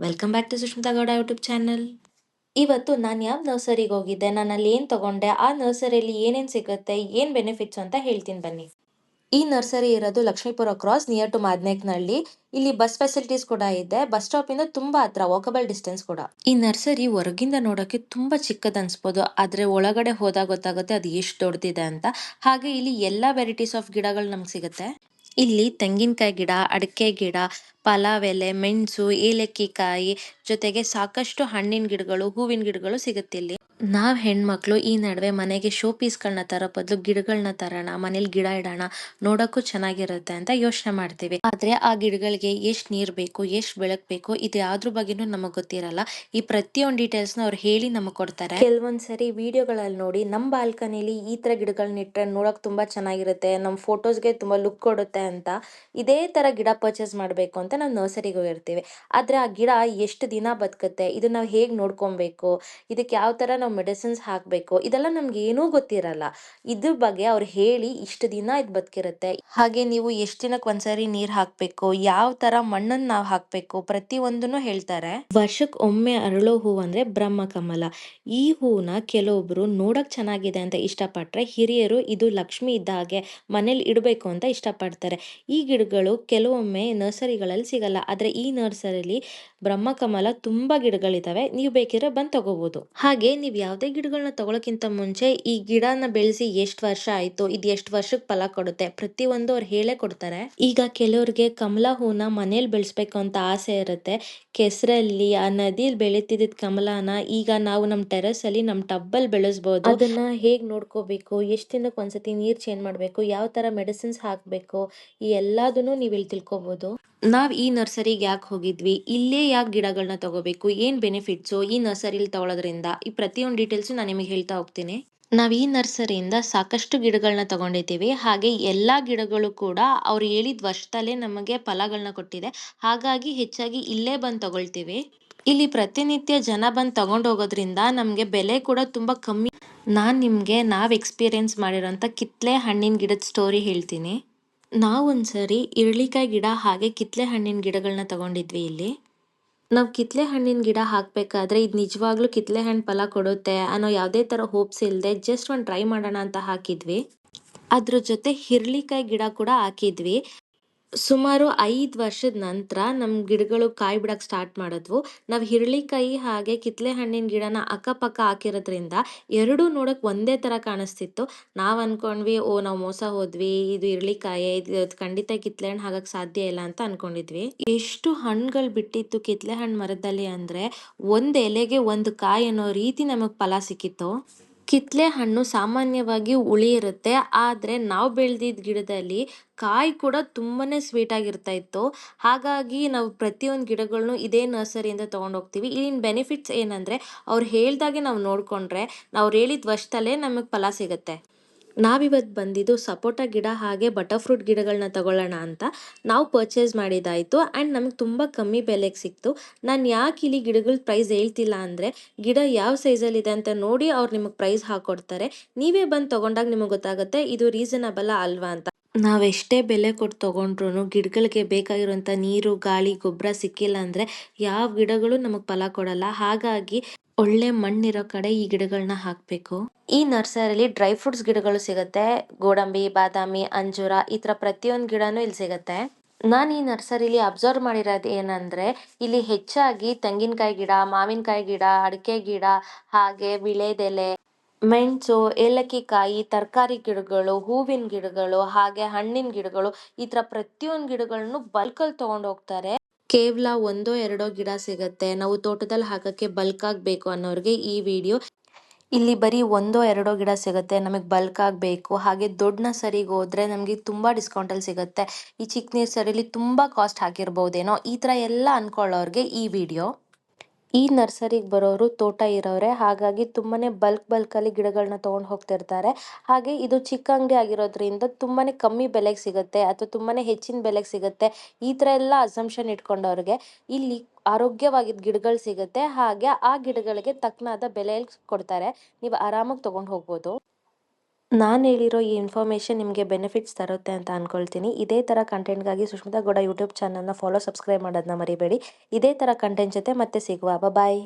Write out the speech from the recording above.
Welcome back to Sushmita Gowda YouTube channel. ಇವತ್ತು ನಾನು ಯಾವ ನರ್ಸರಿಗೆ ಹೋಗಿದ್ದೆ, ನಾನು ಅಲ್ಲಿ ಏನು ತಗೊಂಡೆ, ಆ ನರ್ಸರಿಯಲ್ಲಿ ಏನೇನು ಸಿಗುತ್ತೆ, ಏನು ಬೆನಿಫಿಟ್ಸ್ ಅಂತ ಹೇಳ್ತೀನಿ ಬನ್ನಿ. ಈ ನರ್ಸರಿ ಇರೋದು ಲಕ್ಷ್ಮೀಪುರ ಕ್ರಾಸ್ ನಿಯರ್ ಟು ಮಾದನೇಕನಹಳ್ಳಿ. ಇಲ್ಲಿ ಬಸ್ ಫೆಸಿಲಿಟೀಸ್ ಕೂಡ ಇದೆ. ಬಸ್ ಸ್ಟಾಪ್ ಇಂದ ತುಂಬಾ ಹತ್ರ, ವಾಕಬಲ್ ಡಿಸ್ಟೆನ್ಸ್ ಕೂಡ. ಈ ನರ್ಸರಿ ಹೊರಗಿಂದ ನೋಡೋಕೆ ತುಂಬಾ ಚಿಕ್ಕದ ಅನ್ಸ್ಬೋದು, ಆದ್ರೆ ಒಳಗಡೆ ಹೋದಾಗ ಗೊತ್ತಾಗುತ್ತೆ ಅದು ಎಷ್ಟು ದೊಡ್ಡದಿದೆ ಅಂತ. ಹಾಗೆ ಇಲ್ಲಿ ಎಲ್ಲಾ ವೆರೈಟೀಸ್ ಆಫ್ ಗಿಡಗಳು ನಮ್ಗೆ ಸಿಗುತ್ತೆ. ಇಲ್ಲಿ ತೆಂಗಿನಕಾಯಿ ಗಿಡ, ಅಡಿಕೆ ಗಿಡ, ಪಲಾವೆಲೆ, ಮೆಣಸು, ಏಲಕ್ಕಿಕಾಯಿ ಜೊತೆಗೆ ಸಾಕಷ್ಟು ಹಣ್ಣಿನ ಗಿಡಗಳು, ಹೂವಿನ ಗಿಡಗಳು ಸಿಗುತ್ತೆ ಇಲ್ಲಿ. ನಾವ್ ಹೆಣ್ಮಕ್ಳು ಈ ನಡುವೆ ಮನೆಗೆ ಶೋ ಪೀಸ್ಗಳನ್ನ ತರೋ ಬದಲು ಗಿಡಗಳನ್ನ ತರೋಣ, ಮನೇಲಿ ಗಿಡ ಇಡೋಣ, ನೋಡಕ್ಕೂ ಚೆನ್ನಾಗಿರುತ್ತೆ ಅಂತ ಯೋಚನೆ ಮಾಡ್ತೀವಿ. ಆದ್ರೆ ಆ ಗಿಡಗಳಿಗೆ ಎಷ್ಟ್ ನೀರ್ ಬೇಕು, ಎಷ್ಟ್ ಬೆಳಕ್ ಬೇಕು, ಇದು ಯಾವ್ದ್ರ ಬಗ್ಗೆನೂ ನಮಗ್ ಗೊತ್ತಿರಲ್ಲ. ಈ ಪ್ರತಿಯೊಂದು ಡೀಟೇಲ್ಸ್ ನ ಅವ್ರು ಹೇಳಿ ನಮಗ್ ಕೊಡ್ತಾರೆ. ಕೆಲವೊಂದ್ಸರಿ ವಿಡಿಯೋಗಳಲ್ಲಿ ನೋಡಿ ನಮ್ ಬಾಲ್ಕನಿಲಿ ಈ ತರ ಗಿಡಗಳನ್ನ ಇಟ್ರೆ ನೋಡಕ್ ತುಂಬಾ ಚೆನ್ನಾಗಿರುತ್ತೆ, ನಮ್ ಫೋಟೋಸ್ಗೆ ತುಂಬಾ ಲುಕ್ ಕೊಡುತ್ತೆ ಅಂತ ಇದೇ ತರ ಗಿಡ ಪರ್ಚೇಸ್ ಮಾಡ್ಬೇಕು ಅಂತ ನಾವು ನರ್ಸರಿಗೆ ಹೋಗಿರ್ತೀವಿ. ಆದ್ರೆ ಆ ಗಿಡ ಎಷ್ಟು ದಿನ ಬದುಕುತ್ತೆ, ಇದನ್ನ ನಾವು ಹೇಗ್ ನೋಡ್ಕೊಬೇಕು, ಇದಕ್ಕೆ ಯಾವ ತರ ನಾವು ಮೆಡಿಸಿನ್ಸ್ ಹಾಕ್ಬೇಕು, ಇದೆಲ್ಲ ನಮ್ಗೆ ಏನೂ ಗೊತ್ತಿರಲ್ಲ. ಇದ್ರ ಬಗ್ಗೆ ಅವ್ರು ಹೇಳಿ ಇಷ್ಟು ದಿನ ಇದು ಬದುಕಿರುತ್ತೆ, ಹಾಗೆ ನೀವು ಎಷ್ಟು ದಿನಕ್ಕೆ ಒಂದ್ಸರಿ ನೀರ್ ಹಾಕ್ಬೇಕು, ಯಾವ ತರ ಮಣ್ಣನ್ನ ನಾವು ಹಾಕ್ಬೇಕು, ಪ್ರತಿ ಒಂದನ್ನು ಹೇಳ್ತಾರೆ. ವರ್ಷಕ್ಕೆ ಒಮ್ಮೆ ಅರಳೋ ಹೂ ಅಂದ್ರೆ ಬ್ರಹ್ಮಕಮಲ. ಈ ಹೂನ ಕೆಲವೊಬ್ರು ನೋಡಕ್ ಚೆನ್ನಾಗಿದೆ ಅಂತ ಇಷ್ಟಪಟ್ರೆ, ಹಿರಿಯರು ಇದು ಲಕ್ಷ್ಮಿ ಇದ್ದ ಹಾಗೆ ಮನೇಲಿ ಇಡಬೇಕು ಅಂತ ಇಷ್ಟಪಡ್ತಾರೆ. ಈ ಗಿಡಗಳು ಕೆಲವೊಮ್ಮೆ ನರ್ಸರಿಗಳಲ್ಲಿ ಸಿಗಲ್ಲ, ಆದ್ರೆ ಈ ನರ್ಸರಿಲಿ ಬ್ರಹ್ಮಕಮಲ ತುಂಬಾ ಗಿಡಗಳಿದಾವೆ, ನೀವು ಬೇಕಿದ್ರೆ ಬಂದ್ ತಗೋಬಹುದು. ಹಾಗೆ ನೀವ್ ಯಾವ್ದೇ ಗಿಡಗಳನ್ನ ತಗೊಳಕ್ಕಿಂತ ಮುಂಚೆ ಈ ಗಿಡನ ಬೆಳೆಸಿ ಎಷ್ಟ್ ವರ್ಷ ಆಯ್ತು, ಇದು ಎಷ್ಟ್ ವರ್ಷಕ್ಕೆ ಫಲ ಕೊಡುತ್ತೆ, ಪ್ರತಿ ಒಂದು ಅವ್ರು ಹೇಳೇ ಕೊಡ್ತಾರೆ. ಈಗ ಕೆಲವ್ರಿಗೆ ಕಮಲ ಹೂನ ಮನೇಲಿ ಬೆಳೆಸ್ಬೇಕು ಅಂತ ಆಸೆ ಇರುತ್ತೆ. ಕೆಸರಲ್ಲಿ ಆ ನದಿಯಲ್ಲಿ ಬೆಳೀತಿದ್ದ ಕಮಲನ ಈಗ ನಾವು ನಮ್ ಟೆರೆಸ್ ಅಲ್ಲಿ ನಮ್ ಟಬ್ಬಲ್ಲಿ ಬೆಳೆಸ್ಬೋದು. ಅದನ್ನ ಹೇಗ್ ನೋಡ್ಕೋಬೇಕು, ಎಷ್ಟ್ ದಿನಕ್ಕೆ ಒಂದ್ಸತಿ ನೀರ್ ಚೇಂಜ್ ಮಾಡ್ಬೇಕು, ಯಾವ ತರ ಮೆಡಿಸಿನ್ಸ್ ಹಾಕ್ಬೇಕು, ಈ ಎಲ್ಲದನ್ನು ನೀವ್ ಇಲ್ಲಿ ತಿಳ್ಕೊಬಹುದು. ನಾವ್ ಈ ನರ್ಸರಿಗೆ ಯಾಕೆ ಹೋಗಿದ್ವಿ, ಇಲ್ಲೇ ಯಾಕೆ ಗಿಡಗಳನ್ನ ತಗೋಬೇಕು, ಏನ್ ಬೆನಿಫಿಟ್ಸು ಈ ನರ್ಸರಿಲಿ ತಗೊಳ್ಳೋದ್ರಿಂದ, ಈ ಪ್ರತಿಯೊಂದು ಡೀಟೇಲ್ಸು ನಾನು ನಿಮಗೆ ಹೇಳ್ತಾ ಹೋಗ್ತೀನಿ. ನಾವ್ ಈ ನರ್ಸರಿಯಿಂದ ಸಾಕಷ್ಟು ಗಿಡಗಳನ್ನ ತಗೊಂಡಿದ್ದೀವಿ. ಹಾಗೆ ಎಲ್ಲಾ ಗಿಡಗಳು ಕೂಡ ಅವ್ರು ಹೇಳಿದ ವರ್ಷದಲ್ಲೇ ನಮಗೆ ಫಲಗಳನ್ನ ಕೊಟ್ಟಿದೆ. ಹಾಗಾಗಿ ಹೆಚ್ಚಾಗಿ ಇಲ್ಲೇ ಬಂದು ತಗೊಳ್ತೀವಿ. ಇಲ್ಲಿ ಪ್ರತಿನಿತ್ಯ ಜನ ಬಂದು ತಗೊಂಡ್ ಹೋಗೋದ್ರಿಂದ ನಮ್ಗೆ ಬೆಲೆ ಕೂಡ ತುಂಬಾ ಕಮ್ಮಿ. ನಾವ್ ಎಕ್ಸ್ಪೀರಿಯನ್ಸ್ ಮಾಡಿರೋಂಥ ಕಿತ್ಲೆ ಹಣ್ಣಿನ ಗಿಡದ ಸ್ಟೋರಿ ಹೇಳ್ತೀನಿ. ನಾವೊಂದ್ಸರಿ ಇರಳಿಕಾಯಿ ಗಿಡ ಹಾಗೆ ಕಿತ್ಲೆ ಹಣ್ಣಿನ ಗಿಡಗಳನ್ನ ತಗೊಂಡಿದ್ವಿ ಇಲ್ಲಿ. ನಾವು ಕಿತ್ಲೆ ಹಣ್ಣಿನ ಗಿಡ ಹಾಕ್ಬೇಕಾದ್ರೆ ಇದು ನಿಜವಾಗ್ಲೂ ಕಿತ್ಲೆ ಹಣ್ಣು ಫಲ ಕೊಡುತ್ತೆ ಅನ್ನೋ ಯಾವುದೇ ತರ ಹೋಪ್ಸ್ ಇಲ್ಲದೆ ಜಸ್ಟ್ ಒಂದು ಟ್ರೈ ಮಾಡೋಣ ಅಂತ ಹಾಕಿದ್ವಿ. ಅದ್ರ ಜೊತೆ ಹಿರ್ಳಿಕಾಯಿ ಗಿಡ ಕೂಡ ಹಾಕಿದ್ವಿ. ಸುಮಾರು 5 ವರ್ಷದ ನಂತರ ನಮ್ ಗಿಡಗಳು ಕಾಯಿ ಬಿಡಕ್ ಸ್ಟಾರ್ಟ್ ಮಾಡಿದ್ವು. ನಾವ್ ಹಿರಳಿಕಾಯಿ ಹಾಗೆ ಕಿತ್ಲೆ ಹಣ್ಣಿನ ಗಿಡನ ಅಕ್ಕಪಕ್ಕ ಹಾಕಿರೋದ್ರಿಂದ ಎರಡೂ ನೋಡಕ್ ಒಂದೇ ತರ ಕಾಣಿಸ್ತಿತ್ತು. ನಾವ್ ಅನ್ಕೊಂಡ್ವಿ, ಓ ನಾವ್ ಮೋಸ ಹೋದ್ವಿ, ಇದು ಹಿರಳಿಕಾಯಿ, ಇದು ಖಂಡಿತ ಕಿತ್ಲೆ ಹಣ್ಣು ಆಗಕ್ ಸಾಧ್ಯ ಇಲ್ಲ ಅಂತ ಅನ್ಕೊಂಡಿದ್ವಿ. ಎಷ್ಟು ಹಣ್ಣುಗಳು ಬಿಟ್ಟಿತ್ತು ಕಿತ್ಲೆ ಹಣ್ಣು ಮರದಲ್ಲಿ ಅಂದ್ರೆ, ಒಂದ್ ಎಲೆಗೆ ಒಂದು ಕಾಯಿ ಅನ್ನೋ ರೀತಿ ನಮಗ್ ಫಲ ಸಿಕ್ಕಿತ್ತು. ಕಿತ್ಲೆ ಹಣ್ಣು ಸಾಮಾನ್ಯವಾಗಿ ಹುಳಿ ಇರುತ್ತೆ, ಆದ್ರೆ ನಾವು ಬೆಳೆದಿದ್ದ ಗಿಡದಲ್ಲಿ ಕಾಯಿ ಕೂಡ ತುಂಬಾನೇ ಸ್ವೀಟ್ ಆಗಿರ್ತಾ ಇತ್ತು. ಹಾಗಾಗಿ ನಾವು ಪ್ರತಿಯೊಂದು ಗಿಡಗಳನ್ನು ಇದೇ ನರ್ಸರಿಯಿಂದ ತಗೊಂಡೋಗ್ತೀವಿ. ಇಲ್ಲಿನ ಬೆನಿಫಿಟ್ಸ್ ಏನಂದ್ರೆ, ಅವ್ರು ಹೇಳ್ದಾಗೆ ನಾವು ನೋಡ್ಕೊಂಡ್ರೆ ಅವ್ರು ಹೇಳಿದ ವರ್ಷದಲ್ಲೇ ನಮಗೆ ಫಲ ಸಿಗುತ್ತೆ. ನಾವಿವತ್ತು ಬಂದಿದ್ದು ಸಪೋಟ ಗಿಡ ಹಾಗೆ ಬಟರ್ ಫ್ರೂಟ್ ಗಿಡಗಳನ್ನ ತಗೊಳ್ಳೋಣ ಅಂತ. ನಾವು ಪರ್ಚೇಸ್ ಮಾಡಿದಾಯ್ತು ಆ್ಯಂಡ್ ನಮಗೆ ತುಂಬ ಕಮ್ಮಿ ಬೆಲೆಗೆ ಸಿಕ್ತು. ನಾನು ಯಾಕೆ ಇಲ್ಲಿ ಗಿಡಗಳ ಪ್ರೈಸ್ ಹೇಳ್ತಿಲ್ಲ ಅಂದರೆ, ಗಿಡ ಯಾವ ಸೈಜಲ್ಲಿದೆ ಅಂತ ನೋಡಿ ಅವ್ರು ನಿಮಗೆ ಪ್ರೈಸ್ ಹಾಕ್ಕೊಡ್ತಾರೆ. ನೀವೇ ಬಂದು ತಗೊಂಡಾಗ ನಿಮಗೆ ಗೊತ್ತಾಗುತ್ತೆ ಇದು ರೀಸನಬಲ್ ಅಲ್ವಾ ಅಂತ. ನಾವೆಷ್ಟೇ ಬೆಲೆ ಕೊಟ್ಟು ತಗೊಂಡ್ರು ಗಿಡಗಳಿಗೆ ಬೇಕಾಗಿರುವಂಥ ನೀರು, ಗಾಳಿ, ಗೊಬ್ಬರ ಸಿಕ್ಕಿಲ್ಲ ಅಂದರೆ ಯಾವ ಗಿಡಗಳು ನಮಗೆ ಫಲ ಕೊಡಲ್ಲ. ಹಾಗಾಗಿ ಒಳ್ಳೆ ಮಣ್ಣಿರೋ ಕಡೆ ಈ ಗಿಡಗಳನ್ನ ಹಾಕಬೇಕು. ಈ ನರ್ಸರಿಲಿ ಡ್ರೈ ಫ್ರೂಟ್ಸ್ ಗಿಡಗಳು ಸಿಗುತ್ತೆ. ಗೋಡಂಬಿ, ಬಾದಾಮಿ, ಅಂಜೂರ ಈ ಥರ ಪ್ರತಿಯೊಂದು ಗಿಡನೂ ಇಲ್ಲಿ ಸಿಗುತ್ತೆ. ನಾನು ಈ ನರ್ಸರಿಲಿ ಅಬ್ಸರ್ವ್ ಮಾಡಿರೋದು ಏನಂದ್ರೆ, ಇಲ್ಲಿ ಹೆಚ್ಚಾಗಿ ತೆಂಗಿನಕಾಯಿ ಗಿಡ, ಮಾವಿನಕಾಯಿ ಗಿಡ, ಅಡಿಕೆ ಗಿಡ, ಹಾಗೆ ವಿಳೆದೆಲೆ, ಮೆಣಸು, ಏಲಕ್ಕಿಕಾಯಿ, ತರಕಾರಿ ಗಿಡಗಳು, ಹೂವಿನ ಗಿಡಗಳು, ಹಾಗೆ ಹಣ್ಣಿನ ಗಿಡಗಳು, ಈ ತರ ಪ್ರತಿಯೊಂದು ಗಿಡಗಳನ್ನು ಬಲ್ಕಲ್ಲಿ ತಗೊಂಡು ಹೋಗ್ತಾರೆ. ಕೇವಲ ಒಂದೋ ಎರಡೋ ಗಿಡ ಸಿಗತ್ತೆ. ನಾವು ತೋಟದಲ್ಲಿ ಹಾಕಕ್ಕೆ ಬಲ್ಕ್ ಆಗ್ಬೇಕು ಅನ್ನೋರ್ಗೆ ಈ ವಿಡಿಯೋ. ಇಲ್ಲಿ ಬರೀ ಒಂದೋ ಎರಡೋ ಗಿಡ ಸಿಗುತ್ತೆ, ನಮಗೆ ಬಲ್ಕ್ ಆಗಬೇಕು, ಹಾಗೆ ದೊಡ್ಡ ನರ್ಸರಿಗೆ ಹೋದ್ರೆ ನಮಗೆ ತುಂಬಾ ಡಿಸ್ಕೌಂಟಲ್ಲಿ ಸಿಗುತ್ತೆ. ಈ ಚಿಕ್ಕ ನರ್ಸರಿಲಿ ತುಂಬಾ ಕಾಸ್ಟ್ ಹಾಕಿರ್ಬೋದೇನೋ, ಈ ತರ ಎಲ್ಲ ಅನ್ಕೊಳ್ಳೋರ್ಗೆ ಈ ವಿಡಿಯೋ. ಈ ನರ್ಸರಿಗೆ ಬರೋರು ತೋಟ ಇರೋರೆ, ಹಾಗಾಗಿ ತುಂಬಾನೇ ಬಲ್ಕಲ್ಲಿ ಗಿಡಗಳನ್ನ ತಗೊಂಡು ಹೋಗ್ತಿರ್ತಾರೆ. ಹಾಗೆ ಇದು ಚಿಕ್ಕ ಅಂಗಡಿ ಆಗಿರೋದ್ರಿಂದ ತುಂಬಾನೇ ಕಮ್ಮಿ ಬೆಲೆಗೆ ಸಿಗುತ್ತೆ ಅಥವಾ ತುಂಬಾನೇ ಹೆಚ್ಚಿನ ಬೆಲೆಗೆ ಸಿಗುತ್ತೆ, ಈ ತರ ಎಲ್ಲ ಅಸಂಪ್ಷನ್ ಇಟ್ಕೊಂಡವ್ರಿಗೆ ಇಲ್ಲಿ ಆರೋಗ್ಯವಾಗಿದ್ದ ಗಿಡಗಳು ಸಿಗುತ್ತೆ. ಹಾಗೆ ಆ ಗಿಡಗಳಿಗೆ ತಕ್ಕನಾದ ಬೆಲೆಯಲ್ಲಿ ಕೊಡ್ತಾರೆ, ನೀವು ಆರಾಮಾಗಿ ತಗೊಂಡು ಹೋಗ್ಬೋದು. ನಾನು ಹೇಳಿರೋ ಈ ಇನ್ಫಾರ್ಮೇಷನ್ ನಿಮಗೆ ಬೆನಿಫಿಟ್ಸ್ ತರುತ್ತೆ ಅಂತ ಅಂದ್ಕೊಳ್ತೀನಿ. ಇದೇ ಥರ ಕಂಟೆಂಟ್‌ಗಾಗಿ ಸುಷ್ಮಿತಾ ಗೌಡ ಯೂಟ್ಯೂಬ್ ಚಾನಲ್‌ನ ಫಾಲೋ, ಸಬ್ಸ್ಕ್ರೈಬ್ ಮಾಡೋದನ್ನ ಮರಿಬೇಡಿ. ಇದೇ ಥರ ಕಂಟೆಂಟ್ ಜೊತೆ ಮತ್ತೆ ಸಿಗುವ. ಬಾಯ್.